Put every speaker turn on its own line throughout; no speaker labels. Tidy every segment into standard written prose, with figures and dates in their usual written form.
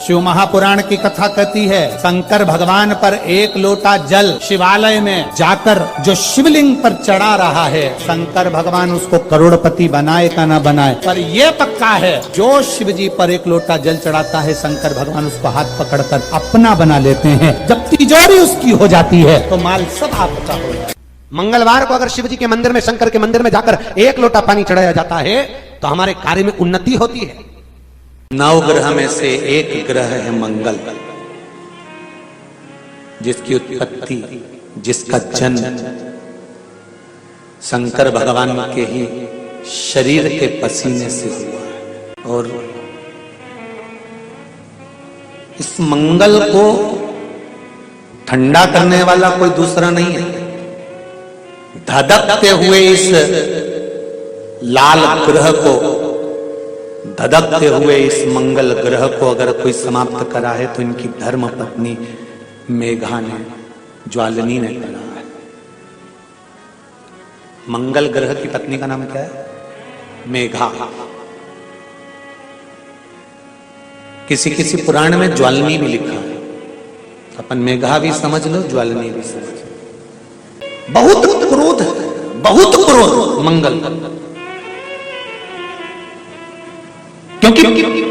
शिव महापुराण की कथा कहती है, शंकर भगवान पर एक लोटा जल शिवालय में जाकर जो शिवलिंग पर चढ़ा रहा है, शंकर भगवान उसको करोड़पति बनाए का ना बनाए, पर यह पक्का है जो शिव जी पर एक लोटा जल चढ़ाता है, शंकर भगवान उसको हाथ पकड़कर अपना बना लेते हैं। जब तिजोरी उसकी हो जाती है तो माल सब आपका हो जाता है।
मंगलवार को अगर शिव जी के मंदिर में, शंकर के मंदिर में जाकर एक लोटा पानी चढ़ाया जाता है तो हमारे कार्य में उन्नति होती है।
9 ग्रह में से एक ग्रह है मंगल, जिसकी उत्पत्ति, जिसका जन्म शंकर भगवान के ही शरीर के पसीने से हुआ है। और इस मंगल को ठंडा करने वाला कोई दूसरा नहीं है। धधकते हुए इस लाल ग्रह को, धधकते हुए इस मंगल ग्रह को अगर कोई समाप्त करा है तो इनकी धर्म पत्नी मेघा ने, ज्वालिनी ने करा है। मंगल ग्रह की पत्नी का नाम क्या है? मेघा। किसी किसी पुराण में ज्वालिनी भी लिखा है। अपन मेघा भी समझ लो, ज्वालिनी भी समझ लो। बहुत क्रोध, बहुत क्रोध मंगल, क्योंकि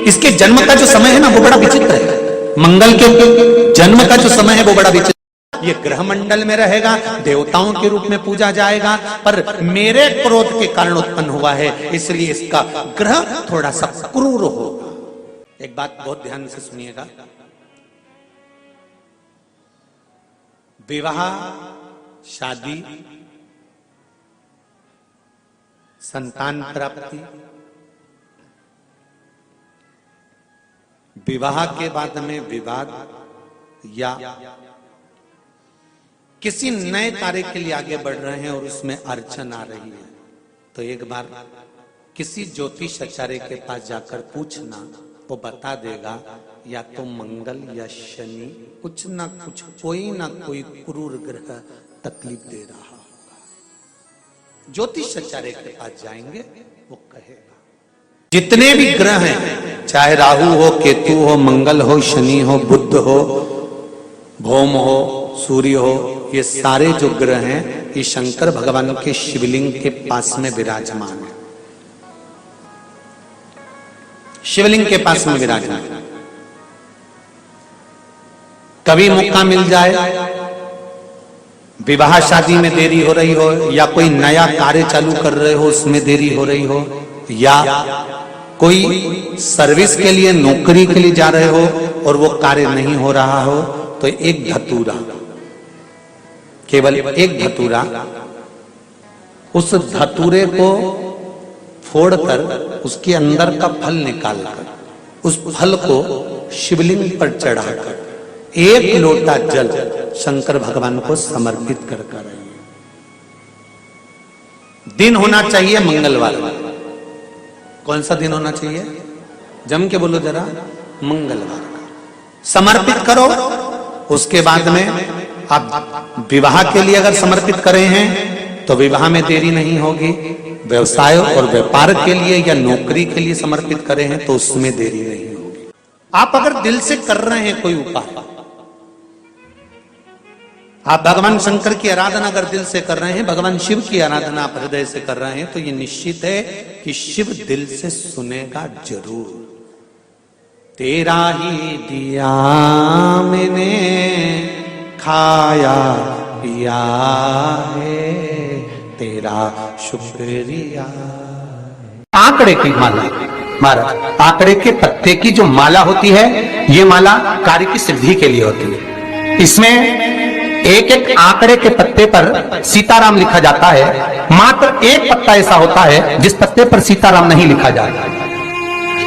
इसके जन्म का जो समय है ना वो बड़ा विचित्र है। मंगल के जन्म का जो समय है वो बड़ा विचित्र। ये ग्रह मंडल में रहेगा, देवताओं के रूप में पूजा जाएगा, पर मेरे क्रोध के कारण उत्पन्न हुआ है, इसलिए इसका ग्रह थोड़ा सा क्रूर होगा। एक बात बहुत ध्यान से सुनिएगा, विवाह, शादी, संतान प्राप्ति, विवाह के बाद में विवाद या किसी नए कार्य के लिए आगे बढ़ रहे हैं और उसमें अड़चन आ रही है, तो एक बार किसी ज्योतिष आचार्य के पास जाकर पूछना, वो बता देगा या तो मंगल या शनि कुछ ना कुछ, कोई ना कोई क्रूर ग्रह तकलीफ दे रहा होगा। ज्योतिष आचार्य के पास जाएंगे, वो कहेगा। जितने भी ग्रह हैं, चाहे राहु हो, केतु हो, मंगल हो, शनि हो, बुध हो, भौम हो, सूर्य हो, ये सारे जो ग्रह हैं ये शंकर भगवान के शिवलिंग के पास में विराजमान है। शिवलिंग के पास में विराजमान। कभी मौका मिल जाए, विवाह शादी में देरी हो रही हो, या कोई नया कार्य चालू कर रहे हो उसमें देरी हो रही हो, या कोई सर्विस के लिए, नौकरी के लिए जा रहे हो और वो कार्य नहीं हो रहा हो, तो एक धतूरा, केवल एक धतूरा, उस धतूरे को फोड़कर उसके अंदर का फल निकालकर उस फल को शिवलिंग पर चढ़ाकर एक लोटा जल शंकर भगवान को समर्पित कर कर। दिन होना चाहिए मंगलवार। कौन सा दिन होना चाहिए? जम के बोलो जरा, मंगलवार का समर्पित करो। उसके बाद में आप विवाह के लिए अगर समर्पित करे हैं तो विवाह में देरी नहीं होगी। व्यवसाय और व्यापार के लिए या नौकरी के लिए समर्पित करे हैं तो उसमें देरी नहीं होगी। आप अगर दिल से कर रहे हैं कोई उपाय, आप भगवान शंकर की आराधना अगर दिल से कर रहे हैं, भगवान शिव की आराधना आप हृदय से कर रहे हैं, तो ये निश्चित है कि शिव दिल से सुनेगा जरूर। तेरा ही दिया मैंने खाया पिया है, तेरा शुक्रिया।
आंकड़े की माला, महाराज, आंकड़े के पत्ते की जो माला होती है, ये माला कार्य की सिद्धि के लिए होती है। इसमें एक एक आंकड़े के पत्ते पर सीताराम लिखा जाता है। मात्र एक पत्ता ऐसा होता है जिस पत्ते पर सीताराम नहीं लिखा जाता।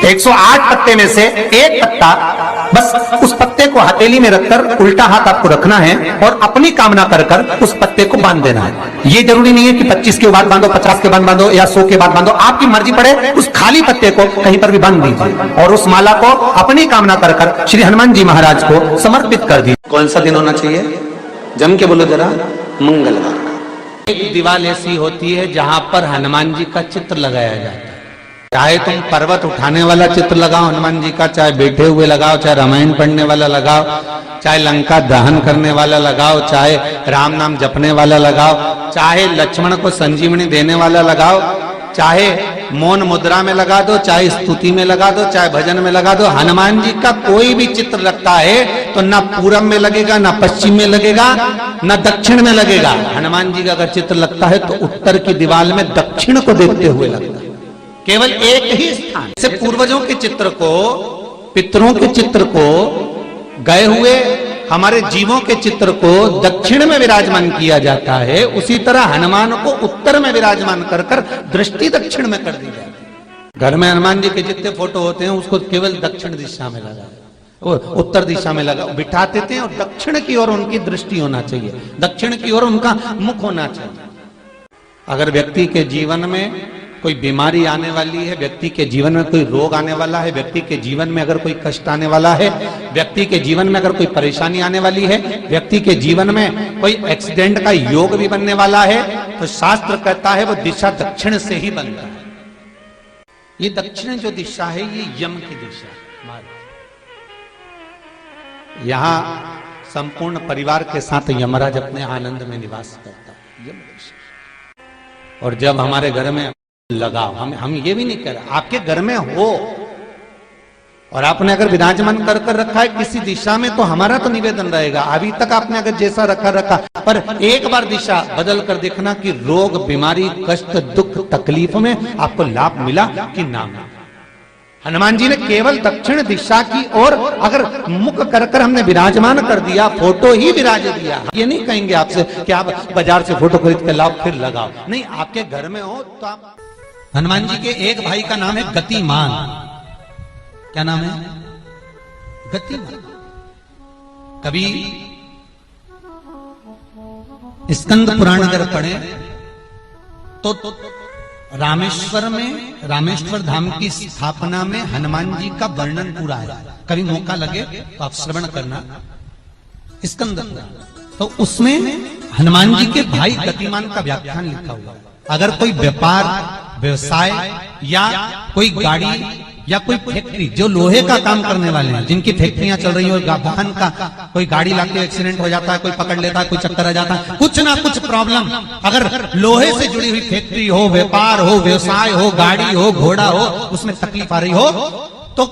108 पत्ते में से एक पत्ता, बस उस पत्ते को हथेली में रखकर उल्टा हाथ आपको रखना है और अपनी कामना कर कर उस पत्ते को बांध देना है। ये जरूरी नहीं है कि 25 के बाद बांधो, 50 के बाद बांधो या 100 के बाद बांधो, आपकी मर्जी पड़े। उस खाली पत्ते को कहीं पर भी बांध दीजिए और उस माला को अपनी कामना कर कर श्री हनुमान जी महाराज को समर्पित कर दीजिए।
कौन सा दिन होना चाहिए? जम के बोलो जरा, मंगलवार का।
एक दीवार ऐसी होती है जहां पर हनुमान जी का चित्र लगाया जाता है।
चाहे तुम पर्वत उठाने वाला चित्र लगाओ हनुमान जी का, चाहे बैठे हुए लगाओ, चाहे रामायण पढ़ने वाला लगाओ, चाहे लंका दहन करने वाला लगाओ, चाहे राम नाम जपने वाला लगाओ, चाहे लक्ष्मण को संजीवनी देने वाला लगाओ, चाहे मौन मुद्रा में लगा दो, चाहे स्तुति में लगा दो, चाहे भजन में लगा दो, हनुमान जी का कोई भी चित्र लगता है तो ना पूरब में लगेगा, ना पश्चिम में लगेगा, ना दक्षिण में लगेगा। हनुमान जी का अगर चित्र लगता है तो उत्तर की दीवार में दक्षिण को देखते हुए लगता है, केवल एक ही स्थान से। पूर्वजों के चित्र को, पितरों के चित्र को, गए हुए हमारे जीवों के चित्र को दक्षिण में विराजमान किया जाता है, उसी तरह हनुमान को उत्तर में विराजमान कर कर दृष्टि दक्षिण में कर दी जाती है। घर में हनुमान जी के जितने फोटो होते हैं उसको केवल दक्षिण दिशा में लगा, उत्तर दिशा में लगा बिठा देते हैं, और दक्षिण की ओर उनकी दृष्टि होना चाहिए, दक्षिण की ओर उनका मुख होना चाहिए। अगर व्यक्ति के जीवन में कोई बीमारी आने वाली है, व्यक्ति के जीवन में कोई रोग आने वाला है, व्यक्ति के जीवन में अगर कोई कष्ट आने वाला है, व्यक्ति के जीवन में अगर कोई परेशानी आने वाली है, व्यक्ति के जीवन में कोई एक्सीडेंट का योग भी बनने वाला है, तो शास्त्र कहता है वो दिशा दक्षिण से ही बनता है। ये दक्षिण जो दिशा है ये यम की दिशा है। यहां संपूर्ण परिवार के साथ यमराज अपने आनंद में निवास करता है, यम दिशा। और जब हमारे घर में लगाओ, हम ये भी नहीं कह रहे, आपके घर में हो और आपने अगर विराजमान कर रखा है किसी दिशा में, तो हमारा तो निवेदन रहेगा, अभी तक आपने अगर जैसा रखा, पर एक बार दिशा बदल कर देखना कि रोग, बीमारी, कष्ट, दुख, तकलीफ में आपको लाभ मिला कि ना मिला। हनुमान जी ने केवल दक्षिण दिशा की ओर अगर मुख कर हमने विराजमान कर दिया, फोटो ही विराज दिया। ये नहीं कहेंगे आपसे कि आप बाजार से फोटो खरीद कर लाओ फिर लगाओ, नहीं, आपके घर में हो तो आप। हनुमान जी के एक भाई का नाम है गतिमान। क्या नाम है? गतिमान। कभी स्कंद पुराण अगर पढ़े तो रामेश्वर में, रामेश्वर धाम की स्थापना में हनुमान जी का वर्णन पूरा है। कभी मौका लगे तो आप श्रवण करना स्कंद पुराण, तो उसमें हनुमान जी के भाई गतिमान का व्याख्यान लिखा हुआ। अगर कोई व्यापार, व्यवसाय या कोई गाड़ी या कोई फैक्ट्री, जो लोहे का काम करने वाले हैं, जिनकी फैक्ट्रियां चल रही हो, वाहन का कोई गाड़ी लाके एक्सीडेंट हो जाता है, कोई पकड़ लेता है, कोई चक्कर आ जाता है, कुछ ना कुछ प्रॉब्लम, अगर लोहे से जुड़ी हुई फैक्ट्री हो, व्यापार हो, व्यवसाय हो, गाड़ी हो, घोड़ा हो, उसमें तकलीफ आ रही हो, तो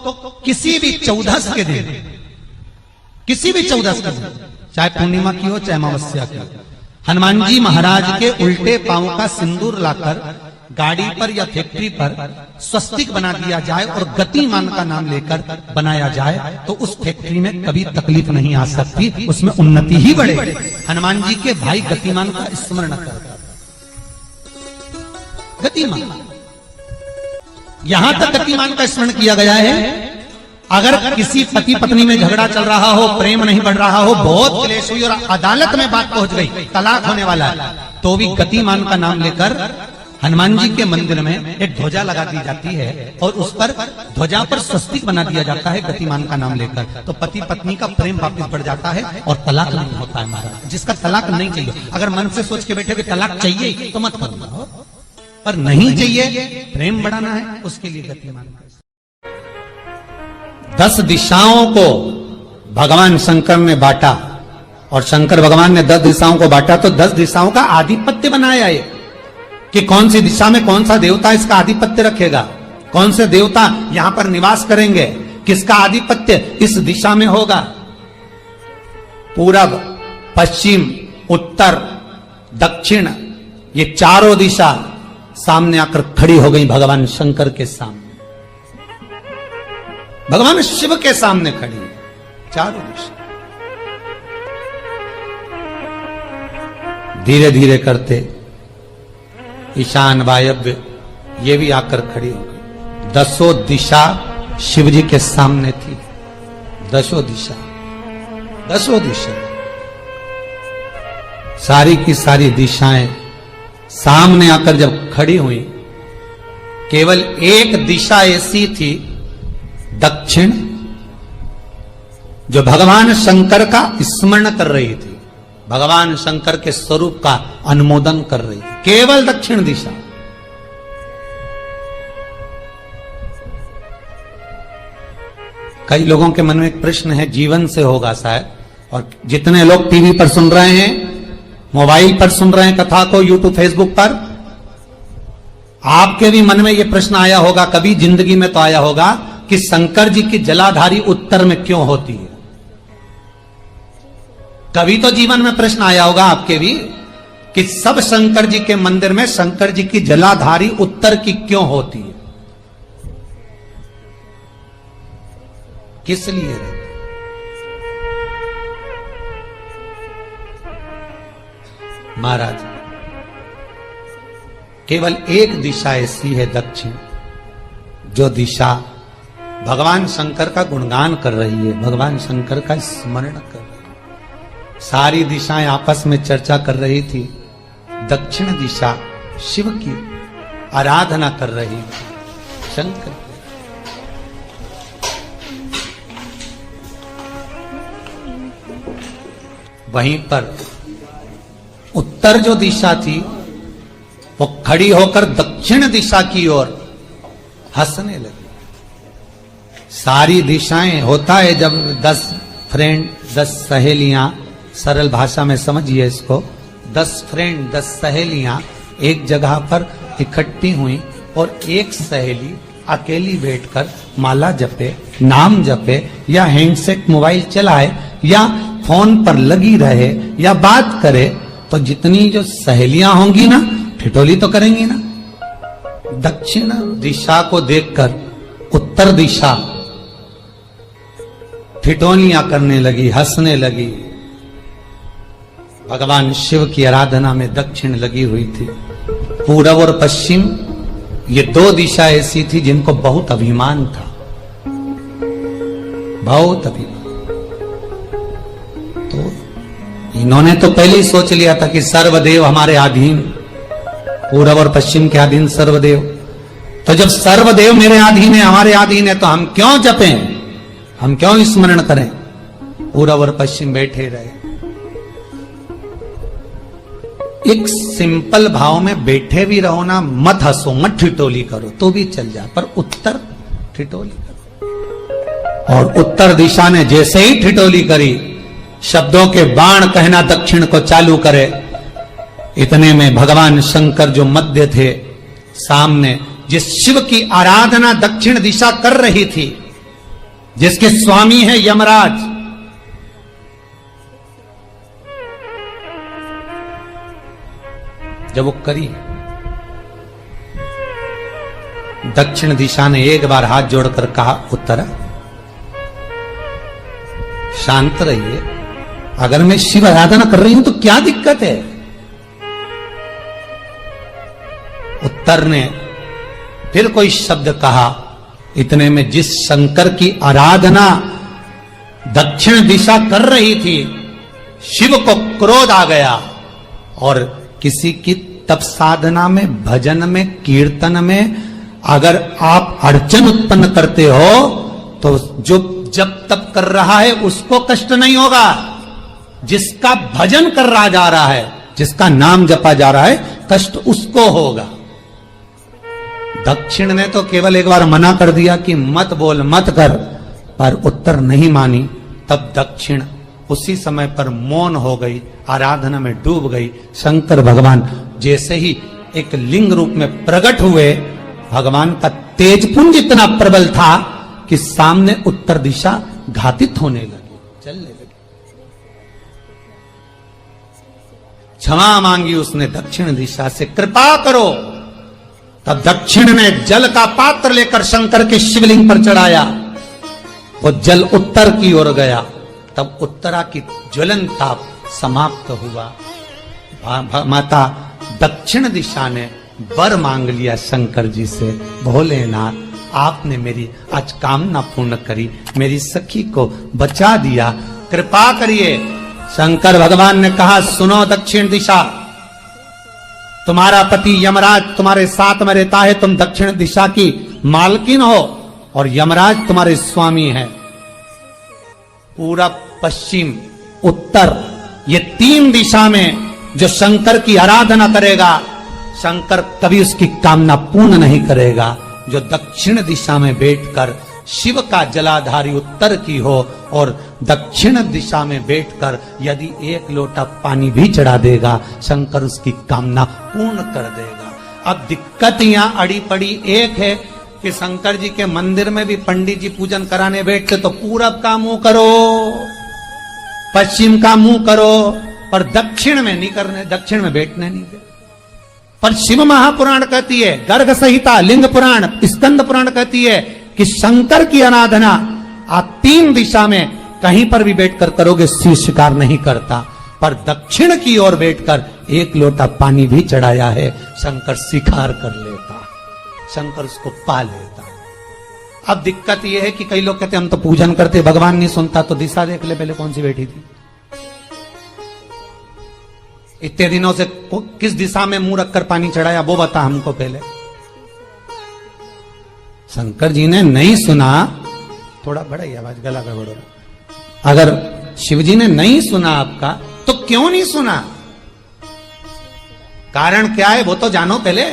किसी भी 14 के दिन, किसी भी 14 के दिन, चाहे पूर्णिमा की हो चाहे अमावस्या की हो, हनुमान जी महाराज के उल्टे पांव का सिंदूर लाकर गाड़ी पर या फैक्ट्री पर स्वस्तिक बना दिया जाए और गतिमान का नाम लेकर बनाया जाए, तो उस फैक्ट्री में कभी तकलीफ नहीं आ सकती, उसमें उन्नति ही बढ़ेगी। हनुमान जी के भाई गतिमान का स्मरण कर, गतिमान, यहां तक गतिमान का स्मरण किया गया है। अगर किसी पति पत्नी में झगड़ा चल रहा हो, प्रेम नहीं बढ़ रहा हो, बहुत क्लेश हुई और अदालत में बात पहुंच गई, तलाक होने वाला है, तो भी गतिमान का नाम लेकर हनुमान जी के मंदिर में एक ध्वजा लगा दी जाती है और उस पर, ध्वजा पर स्वस्तिक बना दिया जाता है गतिमान का नाम लेकर, तो पति पत्नी का प्रेम वापस बढ़ जाता है और तलाक नहीं होता है। महाराज, जिसका तलाक नहीं चाहिए, अगर मन से सोच के बैठे कि तलाक चाहिए तो मत करो, पर नहीं चाहिए, प्रेम बढ़ाना है, उसके लिए गतिमान। 10 दिशाओं को भगवान शंकर ने बांटा, और शंकर भगवान ने 10 दिशाओं को बांटा, तो 10 दिशाओं का आधिपत्य बनाया है कि कौन सी दिशा में कौन सा देवता इसका आधिपत्य रखेगा, कौन से देवता यहां पर निवास करेंगे, किसका आधिपत्य इस दिशा में होगा। पूरब, पश्चिम, उत्तर, दक्षिण, ये चारों दिशा सामने आकर खड़ी हो गई भगवान शंकर के सामने, भगवान शिव के सामने खड़ी, चारों दिशा। धीरे धीरे करते ईशान, वायव्य, ये भी आकर खड़ी हो गई। 10 दिशा शिव जी के सामने थी, 10 दिशा, 10 दिशा, सारी की सारी दिशाएं सामने आकर जब खड़ी हुई, केवल एक दिशा ऐसी थी, दक्षिण, जो भगवान शंकर का स्मरण कर रही थी, भगवान शंकर के स्वरूप का अनुमोदन कर रही थी, केवल दक्षिण दिशा।
कई लोगों के मन में एक प्रश्न है, जीवन से होगा शायद, और जितने लोग टीवी पर सुन रहे हैं, मोबाइल पर सुन रहे हैं कथा को, यूट्यूब फेसबुक पर, आपके भी मन में यह प्रश्न आया होगा, कभी जिंदगी में तो आया होगा कि शंकर जी की जलाधारी उत्तर में क्यों होती है। कभी तो जीवन में प्रश्न आया होगा आपके भी कि सब शंकर जी के मंदिर में शंकर जी की जलाधारी उत्तर की क्यों होती है, किस लिए रहती? महाराज, केवल एक दिशा ऐसी है दक्षिण, जो दिशा भगवान शंकर का गुणगान कर रही है, भगवान शंकर का स्मरण कर रही है। सारी दिशाएं आपस में चर्चा कर रही थी, दक्षिण दिशा शिव की आराधना कर रही थी, शंकर। वहीं पर उत्तर जो दिशा थी वो खड़ी होकर दक्षिण दिशा की ओर हंसने लगी। सारी दिशाएं, होता है जब 10 फ्रेंड 10 सहेलियां, सरल भाषा में समझिए इसको, 10 फ्रेंड 10 सहेलियां एक जगह पर इकट्ठी हुई और एक सहेली अकेली बैठकर माला जपे, नाम जपे, या हैंडसेट मोबाइल चलाए, या फोन पर लगी रहे, या बात करे, तो जितनी जो सहेलियां होंगी ना, ठिठोली तो करेंगी ना। दक्षिण दिशा को देखकर उत्तर दिशा ठिठोलियां करने लगी, हंसने लगी। भगवान शिव की आराधना में दक्षिण लगी हुई थी। पूरब और पश्चिम, ये 2 दिशा ऐसी थी जिनको बहुत अभिमान था, बहुत अभिमान। तो इन्होंने तो पहले ही सोच लिया था कि सर्वदेव हमारे अधीन, पूरब और पश्चिम के अधीन सर्वदेव। तो जब सर्वदेव मेरे अधीन है, हमारे अधीन है, तो हम क्यों जपें, हम क्यों स्मरण करें। पूरब और पश्चिम बैठे रहे। एक सिंपल भाव में बैठे भी रहो ना, मत हंसो, मत ठिठोली करो तो भी चल जाए, पर उत्तर ठिठोली करो। और उत्तर दिशा ने जैसे ही ठिठोली करी, शब्दों के बाण कहना दक्षिण को चालू करे। इतने में भगवान शंकर जो मध्य थे, सामने जिस शिव की आराधना दक्षिण दिशा कर रही थी, जिसके स्वामी है यमराज, जब वो करी, दक्षिण दिशा ने एक बार हाथ जोड़कर कहा, उत्तरा शांत रहिए, अगर मैं शिव आराधना कर रही हूं तो क्या दिक्कत है। उत्तर ने फिर कोई शब्द कहा। इतने में जिस शंकर की आराधना दक्षिण दिशा कर रही थी, शिव को क्रोध आ गया, और किसी की तप साधना में, भजन में, कीर्तन में अगर आप अड़चन उत्पन्न करते हो, तो जो जब तप कर रहा है उसको कष्ट नहीं होगा, जिसका भजन कर रहा जा रहा है, जिसका नाम जपा जा रहा है, कष्ट उसको होगा। दक्षिण ने तो केवल एक बार मना कर दिया कि मत बोल, मत कर, पर उत्तर नहीं मानी। तब दक्षिण उसी समय पर मौन हो गई, आराधना में डूब गई। शंकर भगवान जैसे ही एक लिंग रूप में प्रकट हुए, भगवान का तेजपुंज इतना प्रबल था कि सामने उत्तर दिशा घातित होने लगी, चलने लगी। क्षमा मांगी उसने दक्षिण दिशा से, कृपा करो। तब दक्षिण ने जल का पात्र लेकर शंकर के शिवलिंग पर चढ़ाया, वो जल उत्तर की ओर गया। तब उत्तरा की ज्वलन ताप समाप्त हुआ। माता दक्षिण दिशा ने वर मांग लिया शंकर जी से, भोलेनाथ आपने मेरी आज कामना पूर्ण करी, मेरी सखी को बचा दिया, कृपा करिए। शंकर भगवान ने कहा, सुनो दक्षिण दिशा, तुम्हारा पति यमराज तुम्हारे साथ में रहता है, तुम दक्षिण दिशा की मालकिन हो और यमराज तुम्हारे स्वामी है। पूरब, पश्चिम, उत्तर, ये 3 दिशा में जो शंकर की आराधना करेगा, शंकर कभी उसकी कामना पूर्ण नहीं करेगा। जो दक्षिण दिशा में बैठकर शिव का जलाधारी उत्तर की हो और दक्षिण दिशा में बैठकर यदि एक लोटा पानी भी चढ़ा देगा, शंकर उसकी कामना पूर्ण कर देगा। अब दिक्कत यहाँ अड़ी पड़ी एक है कि शंकर जी के मंदिर में भी पंडित जी पूजन कराने बैठते तो पूरब का मुंह करो, पश्चिम का मुंह करो, पर दक्षिण में नहीं करने, दक्षिण में बैठने नहीं दे। पर शिव महापुराण कहती है, गर्ग संहिता, लिंग पुराण, स्कंद पुराण कहती है कि शंकर की आराधना आप 3 दिशा में कहीं पर भी बैठकर करोगे, शिव स्वीकार नहीं करता। पर दक्षिण की ओर बैठकर एक लोटा पानी भी चढ़ाया है, शंकर स्वीकार कर लेता, शंकर उसको पा लेता। अब दिक्कत यह है कि कई लोग कहते हम तो पूजन करते, भगवान नहीं सुनता, तो दिशा देख ले पहले कौन सी बैठी थी। इतने दिनों से किस दिशा में मुंह रखकर पानी चढ़ाया, वो बता हमको पहले। शंकर जी ने नहीं सुना, थोड़ा बढ़ाइए आवाज, गला का बढ़ो। अगर शिव जी ने नहीं सुना आपका, तो क्यों नहीं सुना, कारण क्या है वो तो जानो पहले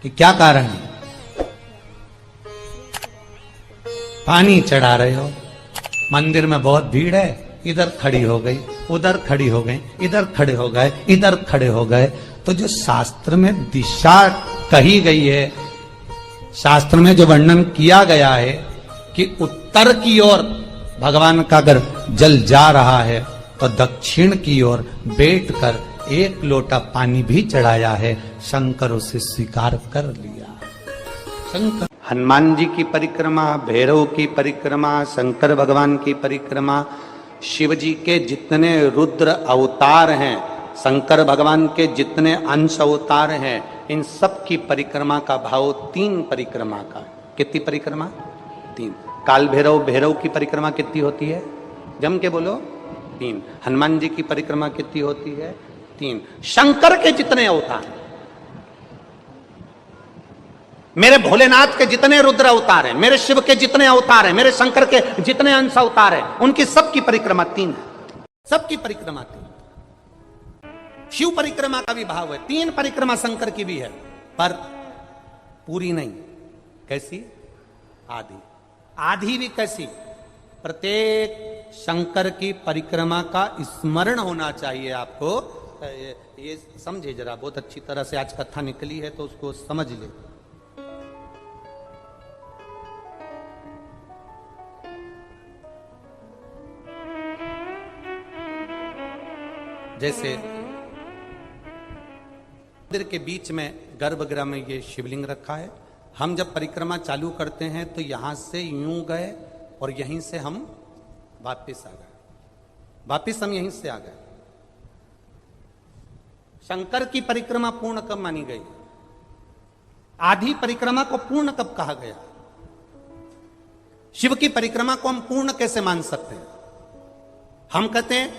कि क्या कारण है। पानी चढ़ा रहे हो, मंदिर में बहुत भीड़ है, इधर खड़ी हो गई, उधर खड़ी हो गई, इधर खड़े हो गए, इधर खड़े हो गए, तो जो शास्त्र में दिशा कही गई है, शास्त्र में जो वर्णन किया गया है कि उत्तर की ओर भगवान का अगर जल जा रहा है तो दक्षिण की ओर बैठकर एक लोटा पानी भी चढ़ाया है, शंकर उसे स्वीकार कर लिया। शंकर हनुमान जी की परिक्रमा, भैरव की परिक्रमा, शंकर भगवान की परिक्रमा, शिव जी के जितने रुद्र अवतार हैं, शंकर भगवान के जितने अंश अवतार हैं, इन सब की परिक्रमा का भाव 3 परिक्रमा का। कितनी परिक्रमा? 3। काल भैरव, भैरव की परिक्रमा कितनी होती है? जम के बोलो, 3। हनुमान जी की परिक्रमा कितनी होती है? 3। शंकर के जितने अवतार, मेरे भोलेनाथ के जितने रुद्र अवतार हैं, मेरे शिव के जितने अवतार हैं, मेरे शंकर के जितने अंश अवतार हैं, उनकी सबकी परिक्रमा 3 है। सबकी परिक्रमा 3। शिव परिक्रमा का भी भाव है, 3 परिक्रमा शंकर की भी है, पर पूरी नहीं। कैसी? आधी। आधी भी कैसी? प्रत्येक शंकर की परिक्रमा का स्मरण होना चाहिए आपको। ये समझे जरा, बहुत अच्छी तरह से आज कथा निकली है तो उसको समझ ले। जैसे मंदिर के बीच में गर्भगृह में ये शिवलिंग रखा है, हम जब परिक्रमा चालू करते हैं तो यहां से यूं गए और यहीं से हम वापस आ गए, वापस हम यहीं से आ गए। शंकर की परिक्रमा पूर्ण कब मानी गई? आधी परिक्रमा को पूर्ण कब कहा गया? शिव की परिक्रमा को हम पूर्ण कैसे मान सकते हैं? हम कहते हैं,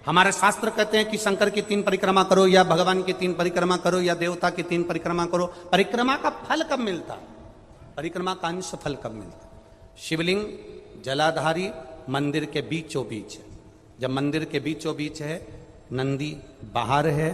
हमारे शास्त्र कहते हैं कि शंकर की 3 परिक्रमा करो, या भगवान की 3 परिक्रमा करो, या देवता की 3 परिक्रमा करो। परिक्रमा का फल कब मिलता? परिक्रमा का अंश फल कब मिलता? शिवलिंग जलाधारी मंदिर के बीचों बीच है। जब मंदिर के बीचों बीच है, नंदी बाहर है,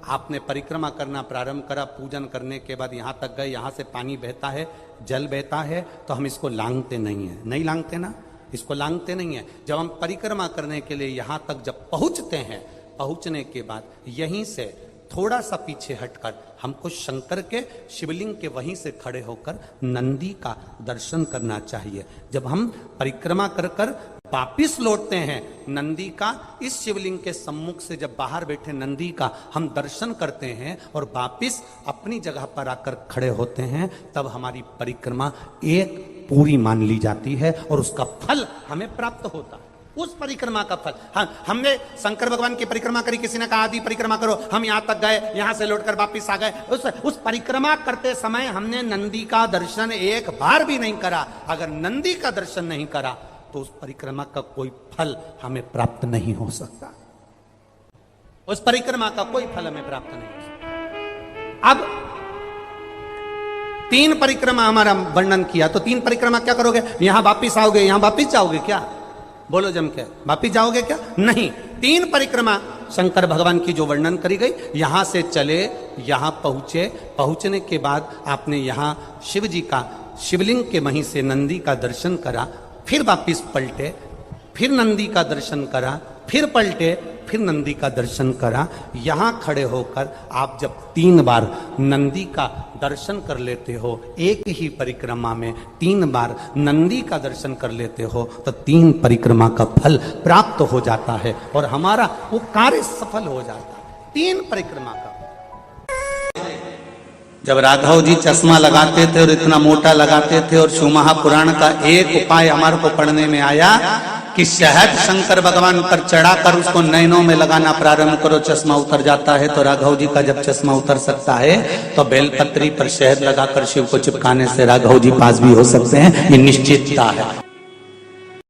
आपने परिक्रमा करना प्रारंभ करा, पूजन करने के बाद यहां तक गए, यहां से पानी बहता है, जल बहता है, तो हम इसको लांघते नहीं है। नहीं लांघते ना, इसको लांघते नहीं है। जब हम परिक्रमा करने के लिए यहां तक जब पहुंचते हैं, पहुंचने के बाद यहीं से थोड़ा सा पीछे हटकर हमको शंकर के शिवलिंग के वहीं से खड़े होकर नंदी का दर्शन करना चाहिए। जब हम परिक्रमा कर कर वापिस लौटते हैं, नंदी का इस शिवलिंग के सम्मुख से जब बाहर बैठे नंदी का हम दर्शन करते हैं और वापिस अपनी जगह पर आकर खड़े होते हैं, तब हमारी परिक्रमा एक पूरी मान ली जाती है और उसका फल हमें प्राप्त होता है। उस परिक्रमा का फल, हमने शंकर भगवान की परिक्रमा करी, किसी ने कहा आदि परिक्रमा करो, हम यहां तक गए, यहां से लौटकर वापिस आ गए। उस परिक्रमा करते समय हमने नंदी का दर्शन एक बार भी नहीं करा। अगर नंदी का दर्शन नहीं करा तो उस परिक्रमा का कोई फल हमें प्राप्त नहीं हो सकता। उस परिक्रमा का कोई फल हमें प्राप्त नहीं हो सकता। अब 3 परिक्रमा हमारा वर्णन किया, तो 3 परिक्रमा क्या करोगे? यहां वापिस आओगे, यहां वापिस जाओगे क्या? बोलो जम के, वापिस जाओगे क्या? नहीं। 3 परिक्रमा शंकर भगवान की जो वर्णन करी गई, यहां से चले, यहां पहुंचे, पहुंचने के बाद आपने यहां शिव जी का
शिवलिंग के वहीं से नंदी का दर्शन करा, फिर वापिस पलटे, फिर नंदी का दर्शन करा, फिर पलटे, फिर नंदी का दर्शन करा। यहां खड़े होकर आप जब 3 बार नंदी का दर्शन कर लेते हो, एक ही परिक्रमा में 3 बार नंदी का दर्शन कर लेते हो, तो 3 परिक्रमा का फल प्राप्त हो जाता है और हमारा वो कार्य सफल हो जाता है। 3 परिक्रमा का। जब राघव जी चश्मा लगाते थे और इतना मोटा लगाते थे, और शिव महापुराण का एक उपाय हमारे को पढ़ने में आया कि शहद शंकर भगवान पर चढ़ाकर उसको नैनों में लगाना प्रारंभ करो, चश्मा उतर जाता है। तो राघव जी का जब चश्मा उतर सकता है तो बेलपत्री पर शहद लगाकर शिव को चिपकाने से राघव जी पास भी हो सकते हैं, ये निश्चितता है।